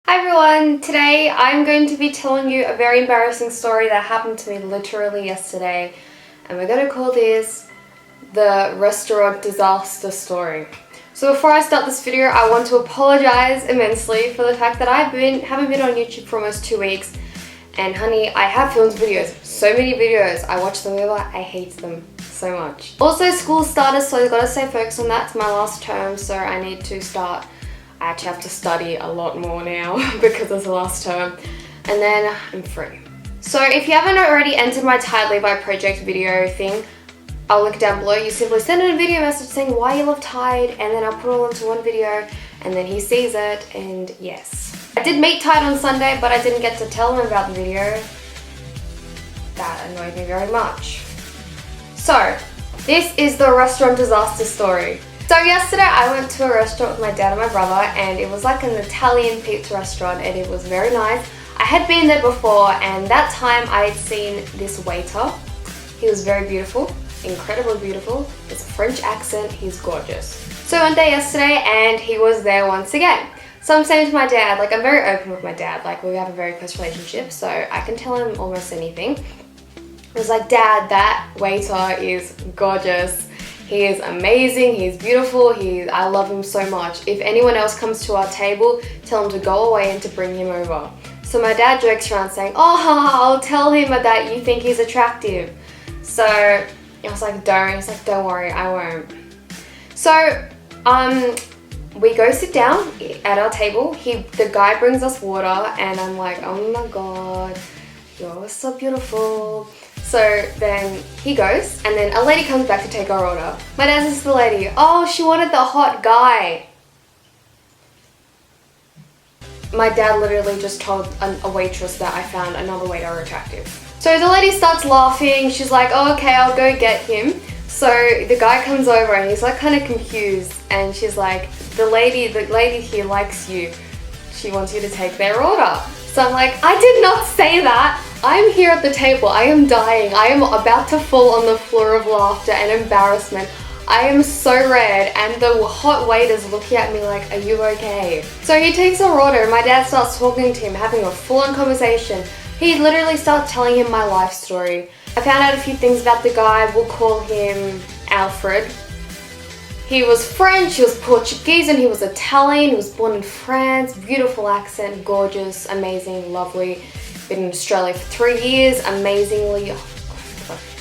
Hi everyone, today I'm going to be telling you a very embarrassing story that happened to me literally yesterday, and we're going to call this the restaurant disaster story. So before I start this video, I want to apologize immensely for the fact that I haven't been on YouTube for almost 2 weeks, and honey, I have filmed videos, so many videos, I watch them over, I hate them so much. Also, school started, so I've got to stay focused on that. It's my last term, so I need to start. I actually have to study a lot more now because it's the last term, and then I'm free. So if you haven't already entered my Tide Levi project video thing, I'll link down below. You simply send in a video message saying why you love Tide, and then I'll put it all into one video, and then he sees it, and yes. I did meet Tide on Sunday, but I didn't get to tell him about the video. That annoyed me very much. So, this is the restaurant disaster story. So yesterday I went to a restaurant with my dad and my brother, and it was like an Italian pizza restaurant, and it was very nice. I had been there before, and that time I had seen this waiter. He was very beautiful, incredibly beautiful. It's a French accent, he's gorgeous. So I went there yesterday and he was there once again. So I'm saying to my dad, like, I'm very open with my dad, like we have a very close relationship, so I can tell him almost anything. I was like, Dad, that waiter is gorgeous. He is amazing, he's beautiful, I love him so much. If anyone else comes to our table, tell him to go away and to bring him over. So my dad jokes around saying, oh, I'll tell him that you think he's attractive. So I was like, don't. He's like, don't worry, I won't. So we go sit down at our table. The guy brings us water, and I'm like, oh my god, you're so beautiful. So then he goes, and then a lady comes back to take our order. My dad says to the lady, oh, she wanted the hot guy. My dad literally just told a waitress that I found another waiter attractive. So the lady starts laughing. She's like, oh, okay, I'll go get him. So the guy comes over and he's like kind of confused, and she's like, the lady here likes you. She wants you to take their order. So I'm like, I did not say that. I'm here at the table. I am dying. I am about to fall on the floor of laughter and embarrassment. I am so red, and the hot waiter's looking at me like, are you okay? So he takes our order, and my dad starts talking to him, having a full-on conversation. He literally starts telling him my life story. I found out a few things about the guy. We'll call him Alfred. He was French, he was Portuguese, and he was Italian. He was born in France. Beautiful accent, gorgeous, amazing, lovely. Been in Australia for 3 years, amazingly.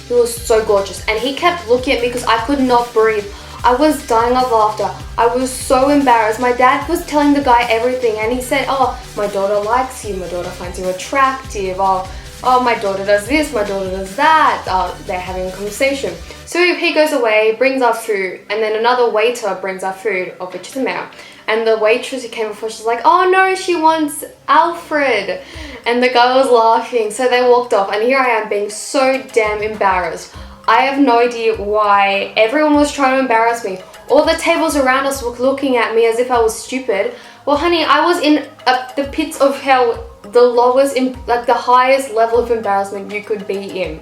He was so gorgeous, and he kept looking at me because I could not breathe. I was dying of laughter. I was so embarrassed. My dad was telling the guy everything, and he said, oh, my daughter likes you, my daughter finds you attractive, oh, my daughter does this, my daughter does that. They're having a conversation. So he goes away, brings our food, and then another waiter brings our food, of which is a male. And the waitress who came before, she's like, oh no, she wants Alfred. And the guy was laughing, so they walked off, and here I am being so damn embarrassed. I have no idea why everyone was trying to embarrass me. All the tables around us were looking at me as if I was stupid. Well, honey, I was in the pits of hell, the lowest, like the highest level of embarrassment you could be in.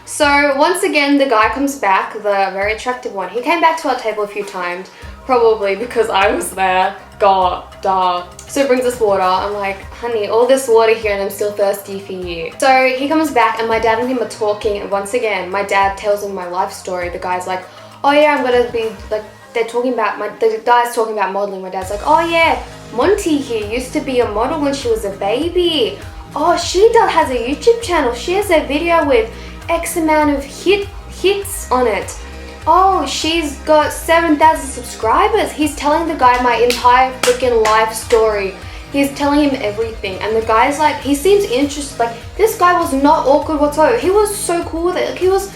So once again, the guy comes back, the very attractive one. He came back to our table a few times, probably because I was there. God, duh. So he brings us water. I'm like, honey, all this water here and I'm still thirsty for you. So he comes back, and my dad and him are talking, and once again, my dad tells him my life story. The guy's like, oh yeah, I'm gonna be, like, they're talking about, the guy's talking about modeling. My dad's like, oh yeah, Monty here used to be a model when she was a baby. Oh, she has a YouTube channel. She has a video with X amount of hits on it. Oh, she's got 7,000 subscribers. He's telling the guy my entire freaking life story. He's telling him everything, and the guy's like, he seems interested. Like, this guy was not awkward whatsoever. He was so cool with it. Like, he was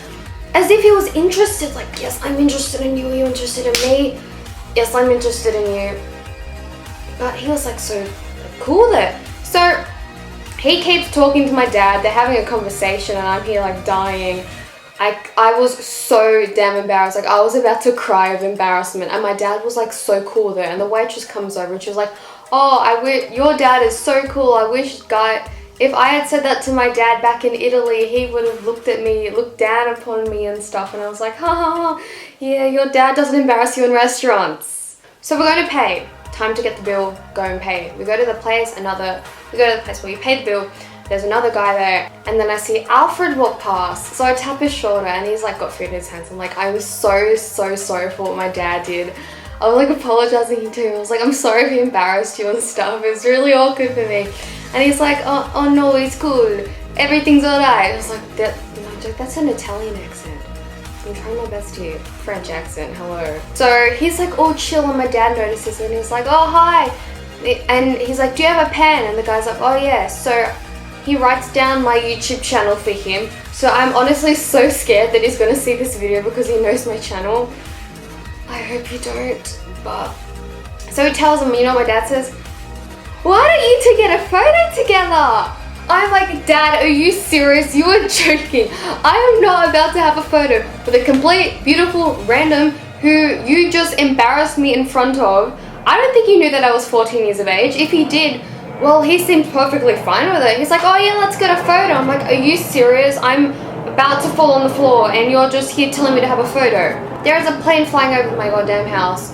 as if he was interested. Like, yes, I'm interested in you. Are you interested in me? Yes, I'm interested in you. But he was like so cool with it. So he keeps talking to my dad. They're having a conversation, and I'm here like dying. I was so damn embarrassed. Like, I was about to cry of embarrassment, and my dad was like so cool with it. And the waitress comes over, and she was like, oh, your dad is so cool. I wish, if I had said that to my dad back in Italy, he would have looked at me, looked down upon me and stuff. And I was like, ha ha ha, yeah, your dad doesn't embarrass you in restaurants. So we're going to pay. time to get the bill, go and pay it. We go to the place where you pay the bill. There's another guy there, and then I see Alfred walk past. So I tap his shoulder and he's like got food in his hands. I'm like, I'm so sorry for what my dad did. I was like apologizing to him. I was like, I'm sorry if he embarrassed you and stuff. It was really awkward for me. And he's like, oh no, it's cool. Everything's alright. I was like, that's an Italian accent. I'm trying my best here. French accent, hello. So he's like all chill and my dad notices and he's like, oh hi. And he's like, do you have a pen? And the guy's like, oh yeah. So he writes down my YouTube channel for him. So I'm honestly so scared that he's gonna see this video because he knows my channel. I hope you don't, but... So he tells him, you know what my dad says? Why don't you two get a photo together? I'm like, Dad, are you serious? You are joking. I am not about to have a photo with a complete, beautiful, random who you just embarrassed me in front of. I don't think he knew that I was 14 years of age. If he did, well, he seemed perfectly fine with it. He's like, oh yeah, let's get a photo. I'm like, are you serious? I'm about to fall on the floor and you're just here telling me to have a photo. There is a plane flying over my goddamn house.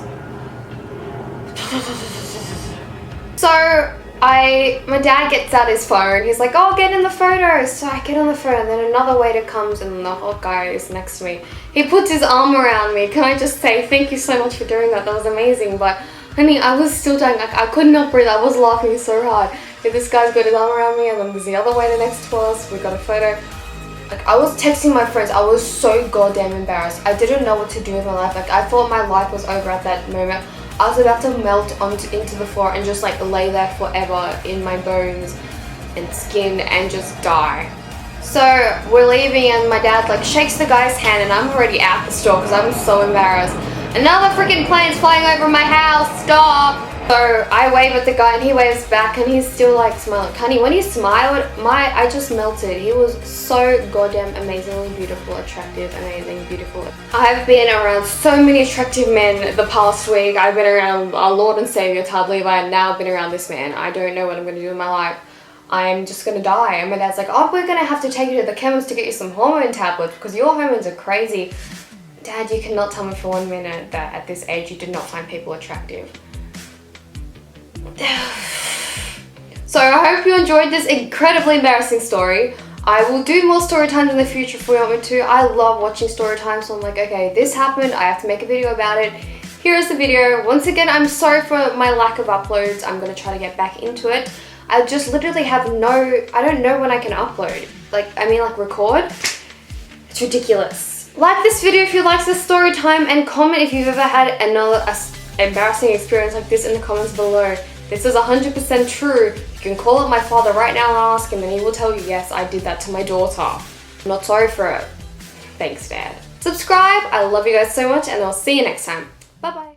So my dad gets out his phone. He's like, oh, get in the photo. So I get on the phone and then another waiter comes and the hot guy is next to me. He puts his arm around me. Can I just say thank you so much for doing that? That was amazing. But honey, I was still dying. I could not breathe. I was laughing so hard. This guy's got his arm around me and then there's the other waiter next to us. We got a photo. Like, I was texting my friends. I was so goddamn embarrassed. I didn't know what to do with my life. Like, I thought my life was over at that moment. I was about to melt into the floor and just like lay there forever in my bones and skin and just die. So we're leaving and my dad like shakes the guy's hand and I'm already out the store because I'm so embarrassed. Another freaking plane's flying over my house, stop! So I wave at the guy and he waves back and he's still like smiling. Honey, when he smiled, I just melted. He was so goddamn amazingly beautiful, attractive, amazing, beautiful. I've been around so many attractive men the past week. I've been around our Lord and Savior, Tad Levi, and now I've been around this man. I don't know what I'm going to do in my life. I'm just going to die. And my dad's like, oh, we're going to have to take you to the chemist to get you some hormone tablets because your hormones are crazy. Dad, you cannot tell me for 1 minute that at this age you did not find people attractive. So I hope you enjoyed this incredibly embarrassing story. I will do more story times in the future if you want me to. I love watching story times, so I'm like, okay, this happened, I have to make a video about it. Here is the video. Once again, I'm sorry for my lack of uploads. I'm going to try to get back into it. I just literally have I don't know when I can upload. Like record. It's ridiculous. Like this video if you like this story time and comment if you've ever had another embarrassing experience like this in the comments below. This is 100% true. You can call up my father right now and ask him and he will tell you, yes, I did that to my daughter. I'm not sorry for it. Thanks, Dad. Subscribe. I love you guys so much and I'll see you next time. Bye-bye.